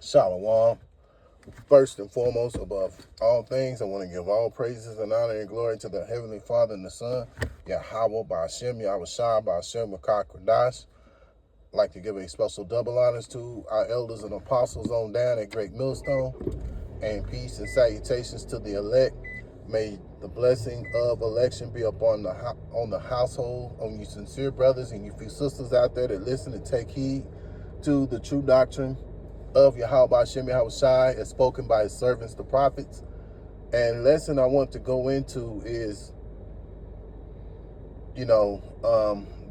Shalom. First and foremost, above all things, I want to give all praises and honor and glory to the Heavenly Father and the Son, Yahweh, Ba'ashem, Yahweh Shai, Ba'ashem, Makah, Kradash. I'd like to give a special double honors to our elders and apostles on down at Great Millstone, and peace and salutations to the elect. May the blessing of election be upon the household, on you sincere brothers and you few sisters out there that listen and take heed to the true doctrine of Yahweh Hashem Yahweh Shai as spoken by his servants, the prophets. And lesson I want to go into is,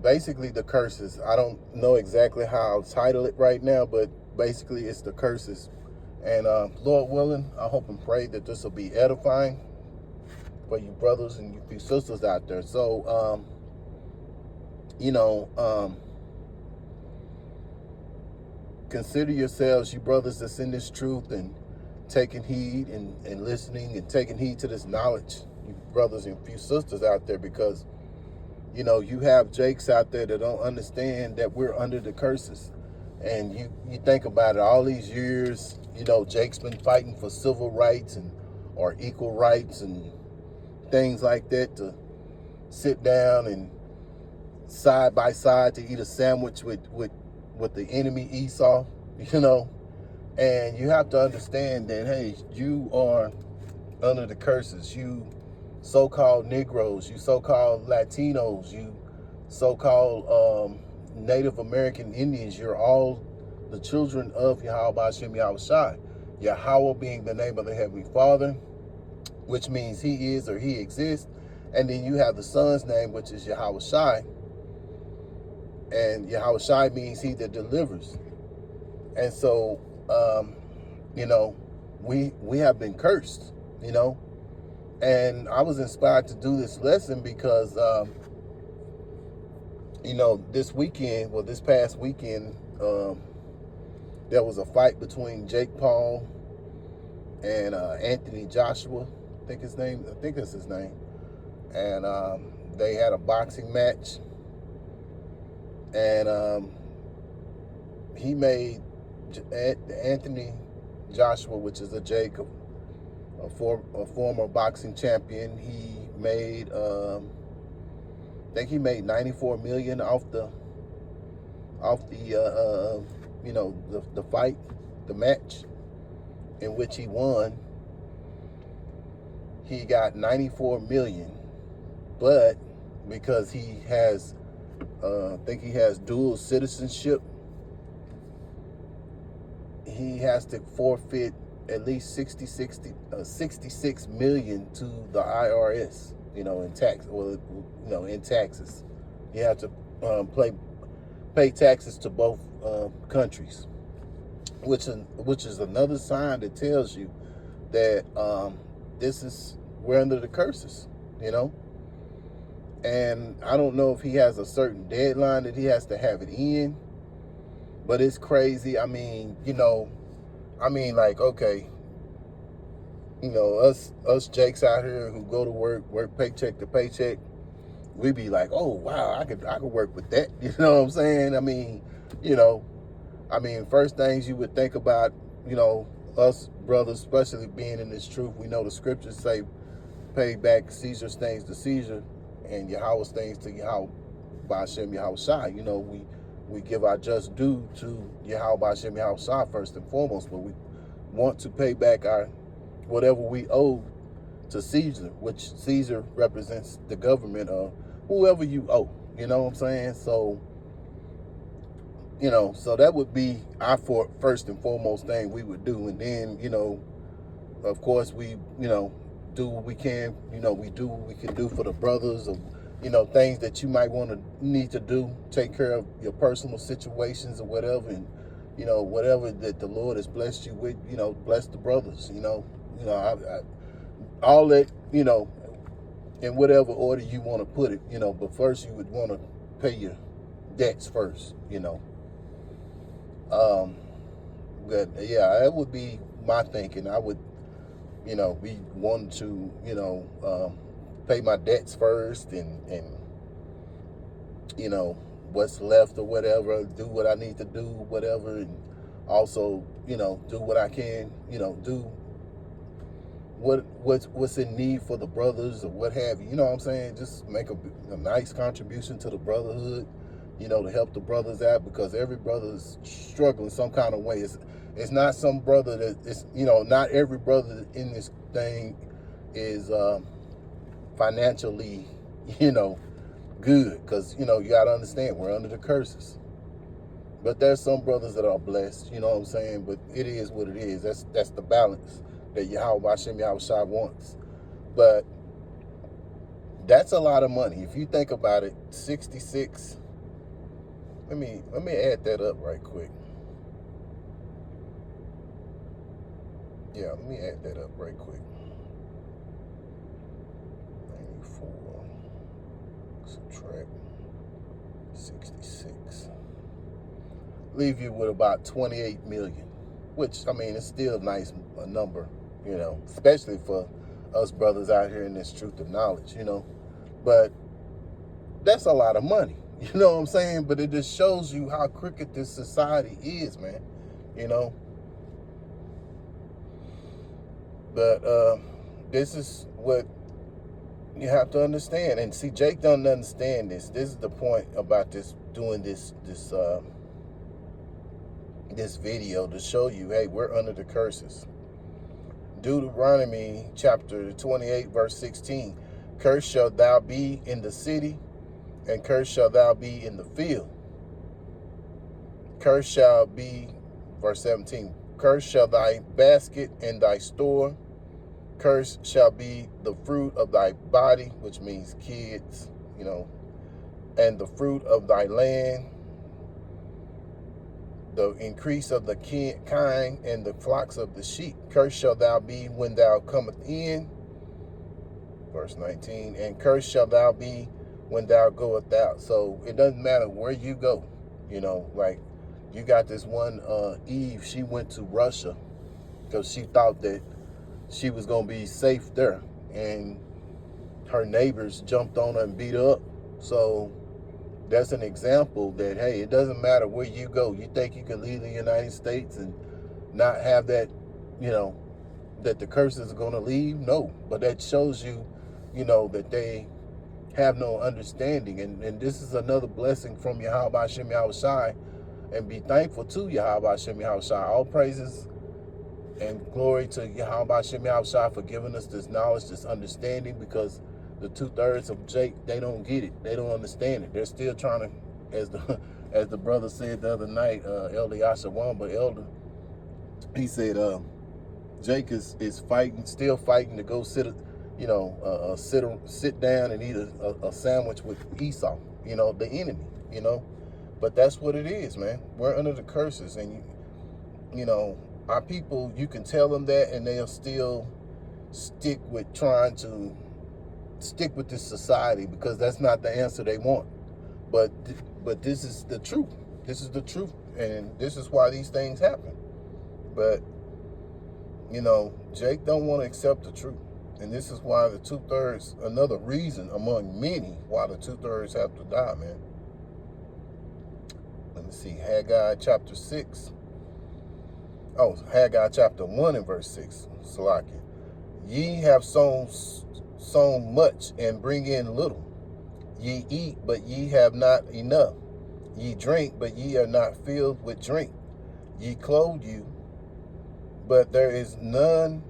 basically the curses. I don't know exactly how I'll title it right now, but basically it's the curses. And Lord willing, I hope and pray that this will be edifying for you brothers and you few sisters out there. So, consider yourselves, you brothers that's in this truth and taking heed and listening and taking heed to this knowledge, you brothers and few sisters out there, because, you have Jakes out there that don't understand that we're under the curses. And you think about it, all these years, Jake's been fighting for civil rights or equal rights and things like that, to sit down and side by side to eat a sandwich with the enemy Esau, and you have to understand that, hey, you are under the curses. You so-called Negroes, you so-called Latinos, you so-called Native American Indians, you're all the children of Yahweh Hashem Yahweh Shai. Yahweh being the name of the Heavenly Father, which means he is or he exists. And then you have the Son's name, which is Yahweh Shai. And Yahweh Shai means he that delivers. And so, we have been cursed, And I was inspired to do this lesson because, this past weekend, there was a fight between Jake Paul and Anthony Joshua. I think that's his name. And they had a boxing match. And he made Anthony Joshua, which is a Jake, a former boxing champion. He made, I think he made $94 million off the fight, the match in which he won. He got $94 million, but because he has, I think he has dual citizenship, he has to forfeit at least 66 million to the IRS, in tax, in taxes. You have to pay taxes to both countries, which is another sign that tells you that we're under the curses, And I don't know if he has a certain deadline that he has to have it in, but it's crazy. I mean, okay, us Jakes out here who go to work paycheck to paycheck, we be like, oh wow, I could work with that. You know what I'm saying? First things you would think about, us brothers, especially being in this truth, we know the scriptures say, pay back Caesar's things to Caesar, and Yahweh's things to Yahweh Ba'ashem Yahweh Shai. We give our just due to Yahweh Ba'ashem Yahweh Shai first and foremost, but we want to pay back whatever we owe to Caesar, which Caesar represents the government of whoever you owe. You know what I'm saying? So, so that would be our first and foremost thing we would do. And then, of course, we, do what we can, we do what we can do for the brothers, of, things that you might need to do, take care of your personal situations or whatever, and, whatever that the Lord has blessed you with, bless the brothers, all that, in whatever order you want to put it, but first you would want to pay your debts first, But yeah, that would be my thinking. I would, be wanting to, pay my debts first and what's left or whatever, do what I need to do, whatever, and also, you know, do what I can, you know, do what's in need for the brothers or what have you. You know what I'm saying? Just make a nice contribution to the brotherhood, you know, to help the brothers out, because every brother is struggling some kind of way. It's not some brother that it's, you know, not every brother in this thing is financially, you know, good, because, you know, you got to understand we're under the curses. But there's some brothers that are blessed, you know what I'm saying? But it is what it is. That's the balance that Yahweh Hashem Yahushua wants. But that's a lot of money. If you think about it, 66. Let me add that up right quick. Yeah, let me add that up right quick. 94 subtract 66. Leave you with about 28 million, which, I mean, it's still a nice number, you know, especially for us brothers out here in this truth of knowledge, you know. But that's a lot of money, you know what I'm saying? But it just shows you how crooked this society is, man, you know. But this is what you have to understand. And see, Jake doesn't understand this. This is the point about doing this video, to show you, hey, we're under the curses. Deuteronomy chapter 28 verse 16. Cursed shalt thou be in the city, and cursed shalt thou be in the field. Cursed shall be, verse 17, cursed shall thy basket and thy store. Cursed shall be the fruit of thy body, which means kids, you know, and the fruit of thy land, the increase of the kine and the flocks of the sheep. Cursed shall thou be when thou comest in. Verse 19, and cursed shall thou be when thou goest out. So it doesn't matter where you go, you know, like you got this one Eve, she went to Russia because she thought that she was going to be safe there, and her neighbors jumped on her and beat her up. So that's an example that, hey, it doesn't matter where you go. You think you can leave the United States and not have that, you know, that the curses are going to leave? No. But that shows you, you know, that they have no understanding. And this is another blessing from Yahweh Hashem Yahushai. And be thankful to Yahweh Hashem Yahushai. All praises and glory to Yahweh Hashem Yahushai for giving us this knowledge, this understanding, because the 2/3 of Jake, they don't get it. They don't understand it. They're still trying to, as the brother said the other night, Elder Yashawan, but Elder, he said Jake is fighting, still fighting to go sit, you know, sit down and eat a sandwich with Esau, you know, the enemy, you know. But that's what it is, man. We're under the curses, and you know, our people, you can tell them that, and they'll still stick with trying to stick with this society, because that's not the answer they want. But this is the truth. This is the truth, and this is why these things happen. But you know, Jake don't want to accept the truth, and this is why the 2/3. Another reason among many why the 2/3 have to die, man. Let me see, Haggai chapter 6. Oh, Haggai chapter 1 and verse 6. Salakia. Ye have sown much and bring in little. Ye eat, but ye have not enough. Ye drink, but ye are not filled with drink. Ye clothe you, but there is none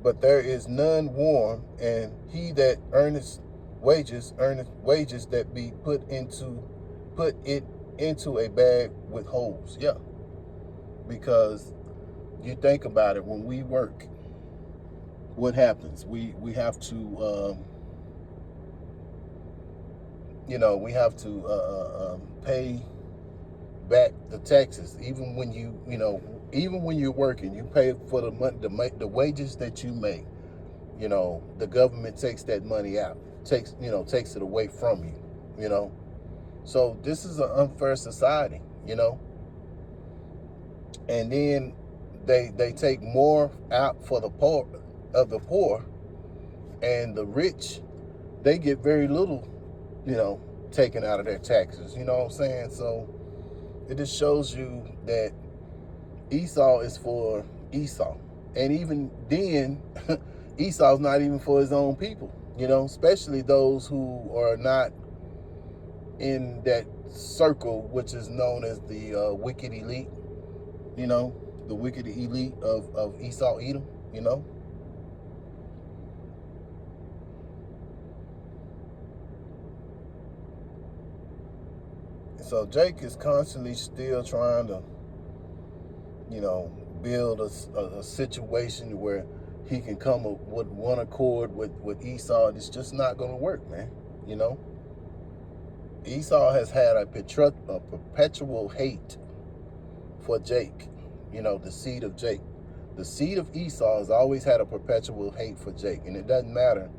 warm, and he that earneth wages that be put it into a bag with holes. Yeah. Because you think about it, when we work, what happens? We have to you know, we have to pay back the taxes. Even when even when you're working, you pay for the money, the wages that you make. You know, the government takes that money out, takes it away from you. You know, so this is an unfair society. You know, and then they take more out for the poor, and the rich, they get very little, you know, taken out of their taxes. You know what I'm saying? So it just shows you that Esau is for Esau. And even then, Esau's not even for his own people, you know, especially those who are not in that circle, which is known as the wicked elite, you know, the wicked elite of Esau Edom, you know. So Jake is constantly still trying to, you know, build a situation where he can come up with one accord with Esau. It's just not going to work, man. You know, Esau has had a perpetual hate for Jake, you know, the seed of Jake. The seed of Esau has always had a perpetual hate for Jake. And it doesn't matter,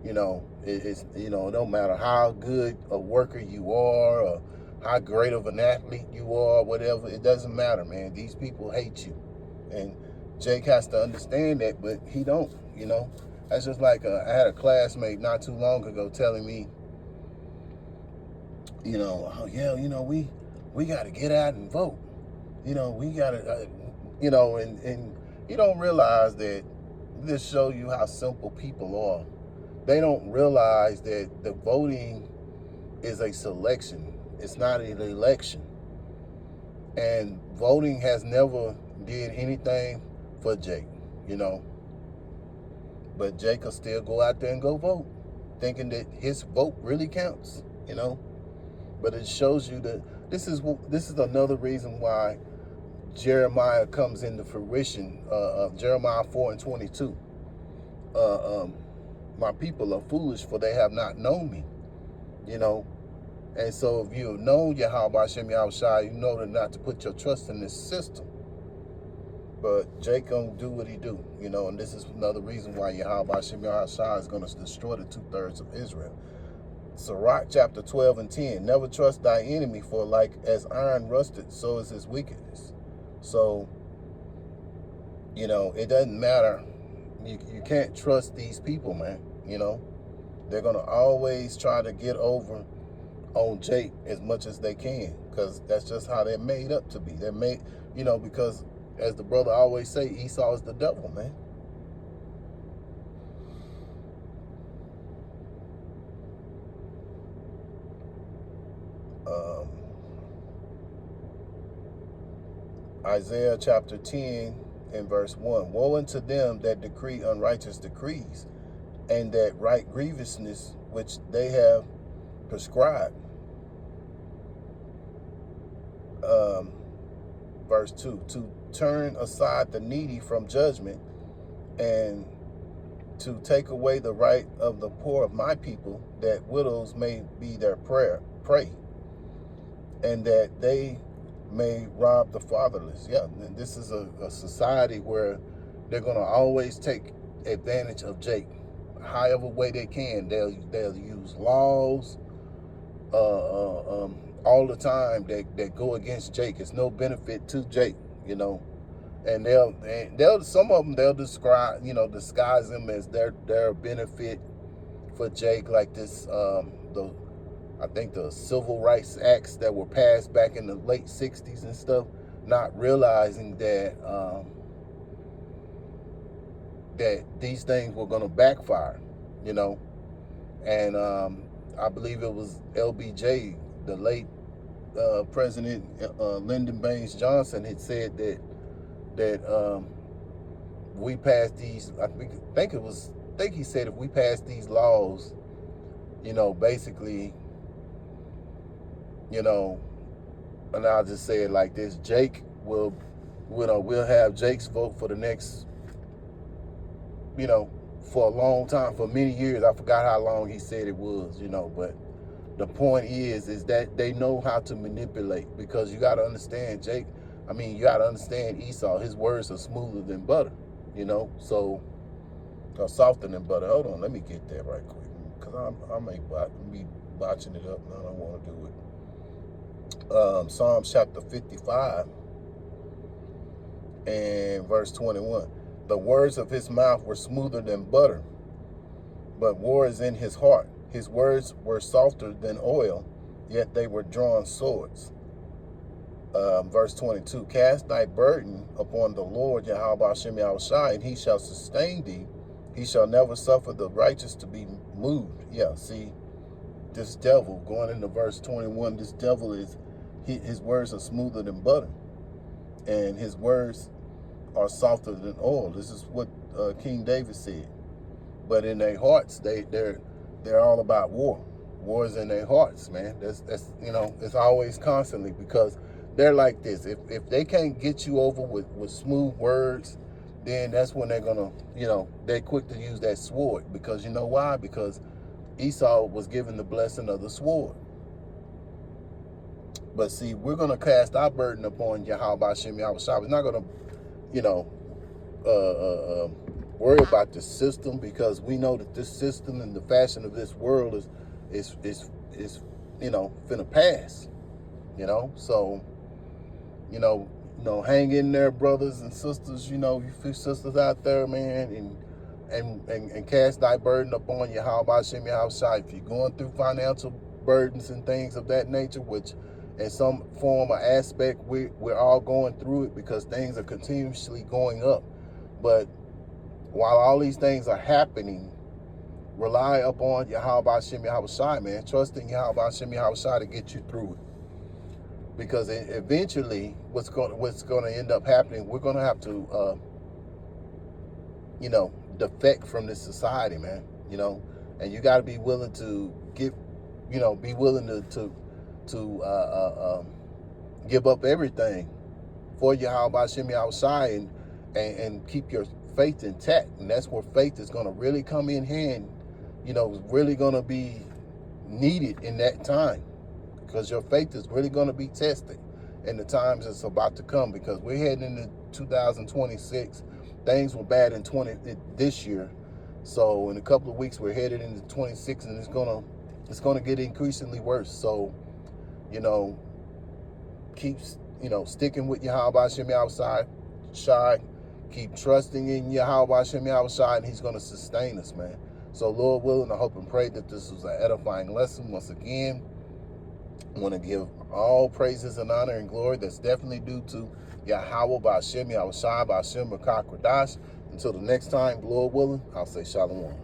you know, it don't matter how good a worker you are or how great of an athlete you are, whatever. It doesn't matter, man. These people hate you. And Jake has to understand that, but he don't, you know. That's just like I had a classmate not too long ago telling me, you know, oh yeah, you know, we got to get out and vote. You know, we got to, you know, and you don't realize that this shows you how simple people are. They don't realize that the voting is a selection. It's not an election. And voting has never did anything for Jake, you know. But Jake will still go out there and go vote, thinking that his vote really counts, you know. But it shows you that this is another reason why Jeremiah comes into fruition. Jeremiah 4:22. My people are foolish, for they have not known me, you know. And so if you have known Yahweh Hashem Yahushua, you know not to put your trust in this system. But Jake gonna do what he do, you know, and this is another reason why Yahweh Hashem Yahushua is gonna destroy the 2/3 of Israel. Sirach chapter 12:10. Never trust thy enemy, for like as iron rusted, so is his wickedness. So, you know, it doesn't matter. You can't trust these people, man. You know, they're gonna always try to get over on Jake as much as they can, because that's just how they're made up to be. They're made, you know, because as the brother always say, Esau is the devil, man. Isaiah chapter 10 and verse 1. Woe unto them that decree unrighteous decrees, and that write grievousness which they have prescribed. Verse 2. To turn aside the needy from judgment, and to take away the right of the poor of my people, that widows may be their prey, and that they may rob the fatherless. Yeah, and this is a society where they're going to always take advantage of Jake, however way they can. They'll use laws all the time that go against Jake. It's no benefit to Jake, you know. And they'll some of them they'll disguise them as their benefit for Jake, like this I think the civil rights acts that were passed back in the late 60s and stuff, not realizing that that these things were going to backfire, you know. And I believe it was LBJ, the late President Lyndon Baines Johnson, had said that we passed these. I think he said if we pass these laws, you know, basically, you know, and I'll just say it like this: Jake we'll have Jake's vote for the next, you know, for a long time, for many years. I forgot how long he said it was, you know, but the point is that they know how to manipulate, because you got to understand Jake. I mean, you got to understand Esau. His words are smoother than butter, you know, so, or softer than butter. Hold on, let me get that right quick, because I may be botching it up, and I don't want to do it. Psalms chapter 55 and verse 21. The words of his mouth were smoother than butter, but war is in his heart. His words were softer than oil, yet they were drawn swords. Verse 22. Cast thy burden upon the Lord, Yahweh Hashem Yahushai, and he shall sustain thee. He shall never suffer the righteous to be moved. Yeah, see, this devil, going into verse 21, this devil his words are smoother than butter, and his words are softer than oil. This is what King David said. But in their hearts, they're all about war. War is in their hearts, man. That's it's always constantly, because they're like this. If they can't get you over with smooth words, then that's when they're gonna, they're quick to use that sword. Because you know why? Because Esau was given the blessing of the sword. But see, we're gonna cast our burden upon Yahweh Hashem Yahushua. We're not gonna, worry about the system, because we know that this system and the fashion of this world is finna pass. So hang in there, brothers and sisters. You few sisters out there, man, and cast thy burden upon Yahweh Hashem Yahushua. If you're going through financial burdens and things of that nature, which in some form or aspect we're all going through it, because things are continuously going up. But while all these things are happening, rely upon Yahweh Hashem Yahushua, man. Trust in Yahweh Hashem Yahushua to get you through it. Because eventually, what's going to end up happening, we're going to have to, defect from this society, man. And you got to be willing to give up everything for Yahweh Hashem Yahushua, and keep your faith intact. And that's where faith is going to really come in hand. Really going to be needed in that time, because your faith is really going to be tested in the times that's about to come, because we're heading into 2026. Things were bad in this year, so in a couple of weeks we're headed into 26, and it's gonna get increasingly worse. So keep sticking with Yahweh Hashem Yahushua, keep trusting in Yahweh Hashem Yahushua, and he's going to sustain us, man. So Lord willing, I hope and pray that this was an edifying lesson. Once again, I want to give all praises and honor and glory that's definitely due to Yahweh B'Hashem Yahushua B'Hashem B'Kakwadash. Until the next time, Lord willing, I'll say shalom.